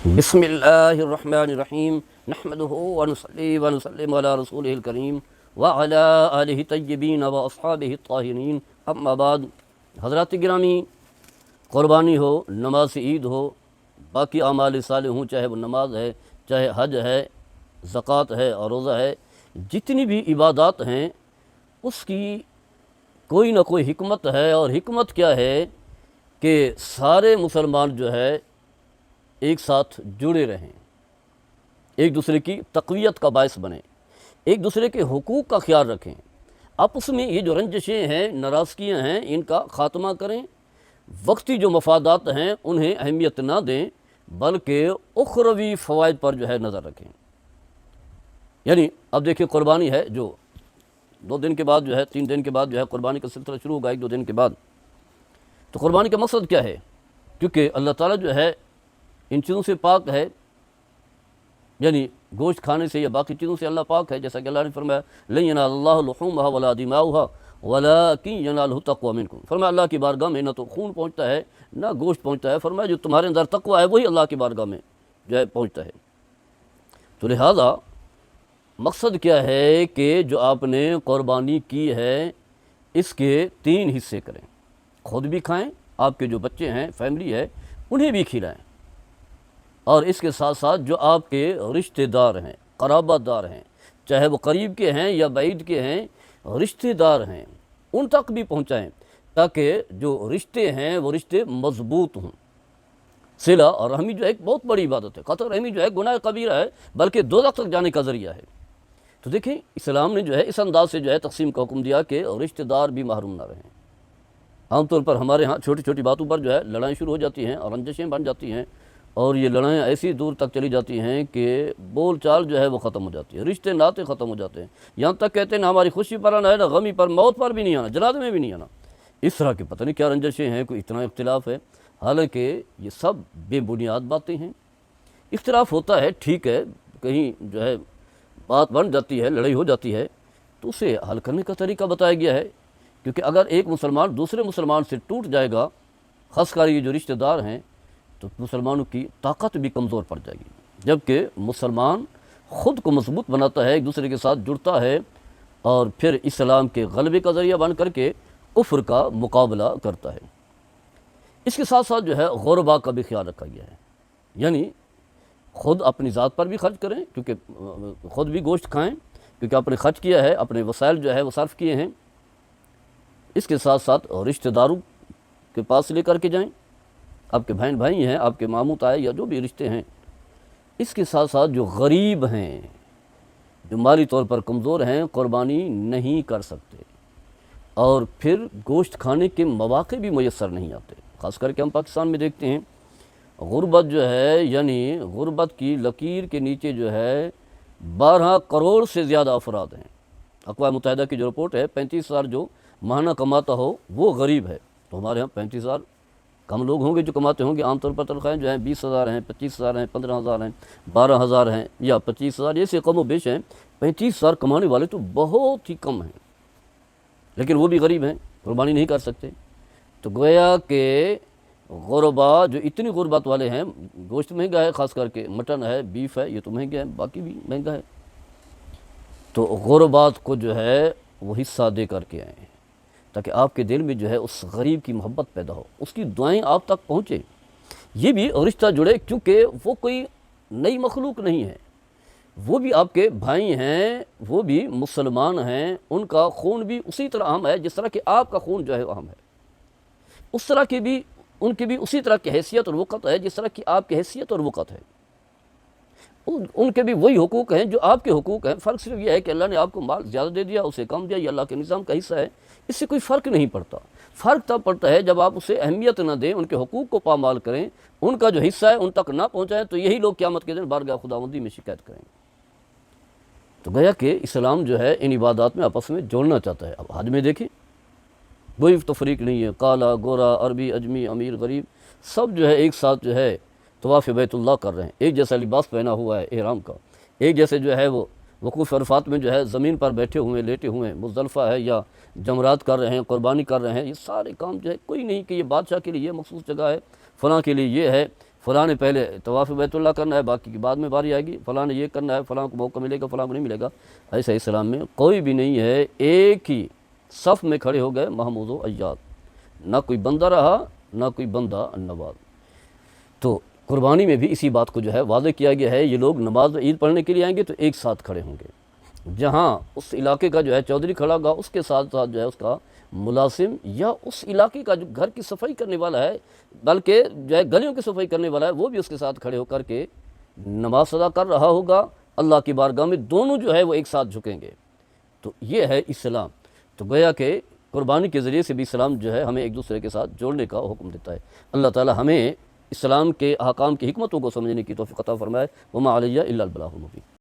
بسم اللہ الرحمن الرحیم نحمدہ ونصلی ونسلم علی رسولہ الکریم وعلی آلہ طیبین و اصحابہ الطاہرین اما بعد۔ حضرات گرامی، قربانی ہو، نماز عید ہو، باقی اعمال صالح ہوں، چاہے وہ نماز ہے، چاہے حج ہے، زکوٰۃ ہے اور روزہ ہے، جتنی بھی عبادات ہیں اس کی کوئی نہ کوئی حکمت ہے۔ اور حکمت کیا ہے کہ سارے مسلمان جو ہے ایک ساتھ جڑے رہیں، ایک دوسرے کی تقویت کا باعث بنیں، ایک دوسرے کے حقوق کا خیال رکھیں، آپس میں یہ جو رنجشیں ہیں، ناراضگیاں ہیں، ان کا خاتمہ کریں، وقتی جو مفادات ہیں انہیں اہمیت نہ دیں بلکہ اخروی فوائد پر جو ہے نظر رکھیں۔ یعنی اب دیکھیں، قربانی ہے جو 2 دن کے بعد جو ہے 3 دن کے بعد جو ہے قربانی کا سلسلہ شروع ہوگا، 1-2 دن کے بعد۔ تو قربانی کا مقصد کیا ہے؟ کیونکہ اللہ تعالیٰ جو ہے ان چیزوں سے پاک ہے، یعنی گوشت کھانے سے یا باقی چیزوں سے اللہ پاک ہے، جیسا کہ اللہ نے فرمایا لن ینال اللہ لحومها ولا دماؤها ولکن ینالہ التقوی منکم۔ فرمایا اللہ کی بارگاہ میں نہ تو خون پہنچتا ہے نہ گوشت پہنچتا ہے، فرمایا جو تمہارے اندر تقوی ہے وہی اللہ کی بارگاہ میں جو ہے پہنچتا ہے۔ تو لہذا مقصد کیا ہے کہ جو آپ نے قربانی کی ہے اس کے 3 حصے کریں، خود بھی کھائیں، آپ کے جو بچے ہیں، فیملی ہے، انہیں بھی کھلائیں، اور اس کے ساتھ ساتھ جو آپ کے رشتہ دار ہیں، قرابت دار ہیں، چاہے وہ قریب کے ہیں یا بعید کے ہیں، رشتہ دار ہیں، ان تک بھی پہنچائیں تاکہ جو رشتے ہیں وہ رشتے مضبوط ہوں۔ صلہ اور رحمی جو ہے ایک بہت بڑی عبادت ہے، قطع رحمی جو ہے گناہ کبیرہ ہے بلکہ دوزخ تک جانے کا ذریعہ ہے۔ تو دیکھیں، اسلام نے جو ہے اس انداز سے جو ہے تقسیم کا حکم دیا کہ رشتہ دار بھی محروم نہ رہیں۔ عام طور پر ہمارے ہاں چھوٹی چھوٹی باتوں پر جو ہے لڑائیں شروع ہو جاتی ہیں اور رنجشیں بن جاتی ہیں، اور یہ لڑائیں ایسی دور تک چلی جاتی ہیں کہ بول چال جو ہے وہ ختم ہو جاتی ہے، رشتے ناطے ختم ہو جاتے ہیں، یہاں تک کہتے ہیں نہ ہماری خوشی پر آنا ہے، نہ غمی پر، موت پر بھی نہیں آنا، جنازے میں بھی نہیں آنا۔ اس طرح کے پتہ نہیں کیا رنجشیں ہیں، کوئی اتنا اختلاف ہے، حالانکہ یہ سب بے بنیاد باتیں ہیں۔ اختلاف ہوتا ہے، ٹھیک ہے، کہیں جو ہے بات بن جاتی ہے، لڑائی ہو جاتی ہے، تو اسے حل کرنے کا طریقہ بتایا گیا ہے، کیونکہ اگر ایک مسلمان دوسرے مسلمان سے ٹوٹ جائے گا، خاص کر یہ جو رشتہ دار ہیں، تو مسلمانوں کی طاقت بھی کمزور پڑ جائے گی، جبکہ مسلمان خود کو مضبوط بناتا ہے، ایک دوسرے کے ساتھ جڑتا ہے، اور پھر اسلام کے غلبے کا ذریعہ بن کر کے کفر کا مقابلہ کرتا ہے۔ اس کے ساتھ ساتھ جو ہے غربا کا بھی خیال رکھا گیا ہے، یعنی خود اپنی ذات پر بھی خرچ کریں، کیونکہ خود بھی گوشت کھائیں، کیونکہ آپ نے خرچ کیا ہے، اپنے وسائل جو ہے وہ صرف کیے ہیں۔ اس کے ساتھ ساتھ رشتہ داروں کے پاس لے کر کے جائیں، آپ کے بہن بھائی ہیں، آپ کے ماموں تائے یا جو بھی رشتے ہیں۔ اس کے ساتھ ساتھ جو غریب ہیں، جو مالی طور پر کمزور ہیں، قربانی نہیں کر سکتے، اور پھر گوشت کھانے کے مواقع بھی میسر نہیں آتے۔ خاص کر کے ہم پاکستان میں دیکھتے ہیں، غربت جو ہے، یعنی غربت کی لکیر کے نیچے جو ہے 12 کروڑ سے زیادہ افراد ہیں۔ اقوام متحدہ کی جو رپورٹ ہے، 35,000 جو ماہانہ کماتا ہو وہ غریب ہے۔ تو ہمارے ہاں 35,000 کم لوگ ہوں گے جو کماتے ہوں گے۔ عام طور پر تنخواہیں جو ہیں 20,000 ہیں، 25,000 ہیں، 15,000 ہیں، 12,000 ہیں یا 25,000، یہ سے کم و بیش ہیں۔ 35,000 کمانے والے تو بہت ہی کم ہیں، لیکن وہ بھی غریب ہیں، قربانی نہیں کر سکتے۔ تو گویا کہ غربا جو اتنی غربت والے ہیں، گوشت مہنگا ہے، خاص کر کے مٹن ہے، بیف ہے، یہ تو مہنگا ہے، باقی بھی مہنگا ہے۔ تو غربات کو جو ہے وہ حصہ دے کر کے آئیں، تاکہ آپ کے دل میں جو ہے اس غریب کی محبت پیدا ہو، اس کی دعائیں آپ تک پہنچے، یہ بھی رشتہ جڑے، کیونکہ وہ کوئی نئی مخلوق نہیں ہے، وہ بھی آپ کے بھائی ہیں، وہ بھی مسلمان ہیں، ان کا خون بھی اسی طرح اہم ہے جس طرح کہ آپ کا خون جو ہے اہم ہے، اس طرح کے بھی ان کی بھی اسی طرح کی حیثیت اور وقت ہے جس طرح کی آپ کی حیثیت اور وقت ہے، ان کے بھی وہی حقوق ہیں جو آپ کے حقوق ہیں۔ فرق صرف یہ ہے کہ اللہ نے آپ کو مال زیادہ دے دیا، اسے کم دیا، یہ اللہ کے نظام کا حصہ ہے، اس سے کوئی فرق نہیں پڑتا۔ فرق تب پڑتا ہے جب آپ اسے اہمیت نہ دیں، ان کے حقوق کو پامال کریں، ان کا جو حصہ ہے ان تک نہ پہنچائیں، تو یہی لوگ قیامت کے دن بارگاہ خداوندی میں شکایت کریں گے۔ تو گویا کہ اسلام جو ہے ان عبادات میں آپس میں جوڑنا چاہتا ہے۔ اب حج میں دیکھیں، کوئی تفریق نہیں ہے، کالا، گورا، عربی، اجمی، امیر، غریب، سب جو ہے ایک ساتھ جو ہے طواف بیت اللہ کر رہے ہیں، ایک جیسا لباس پہنا ہوا ہے احرام کا، ایک جیسے جو ہے وہ وقوف عرفات میں جو ہے زمین پر بیٹھے ہوئے، لیٹے ہوئے، مزدلفہ ہے یا جمرات کر رہے ہیں، قربانی کر رہے ہیں۔ یہ سارے کام جو ہے، کوئی نہیں کہ یہ بادشاہ کے لیے یہ مخصوص جگہ ہے، فلاں کے لیے یہ ہے، فلاں نے پہلے طواف بیت اللہ کرنا ہے، باقی کی بعد میں باری آئے گی، فلاں نے یہ کرنا ہے، فلاں کو موقع ملے گا، فلاں کو نہیں ملے گا۔ ایسا اسلام میں کوئی بھی نہیں ہے، ایک ہی صف میں کھڑے ہو گئے محمود و ایاد، نہ کوئی بندہ رہا نہ کوئی بندہ نواز۔ تو قربانی میں بھی اسی بات کو جو ہے واضح کیا گیا ہے، یہ لوگ نماز عید پڑھنے کے لیے آئیں گے تو ایک ساتھ کھڑے ہوں گے، جہاں اس علاقے کا جو ہے چودھری کھڑا ہوگا اس کے ساتھ ساتھ جو ہے اس کا ملازم یا اس علاقے کا جو گھر کی صفائی کرنے والا ہے، بلکہ جو ہے گلیوں کی صفائی کرنے والا ہے، وہ بھی اس کے ساتھ کھڑے ہو کر کے نماز ادا کر رہا ہوگا اللہ کی بارگاہ میں، دونوں جو ہے وہ ایک ساتھ جھکیں گے۔ تو یہ ہے اسلام۔ تو گویا کہ قربانی کے ذریعے سے بھی اسلام جو ہے ہمیں ایک دوسرے کے ساتھ جوڑنے کا حکم دیتا ہے۔ اللہ تعالی ہمیں اسلام کے احکام کی حکمتوں کو سمجھنے کی توفیق عطا فرمائے۔ وما علیہ الا البلاغ المبین۔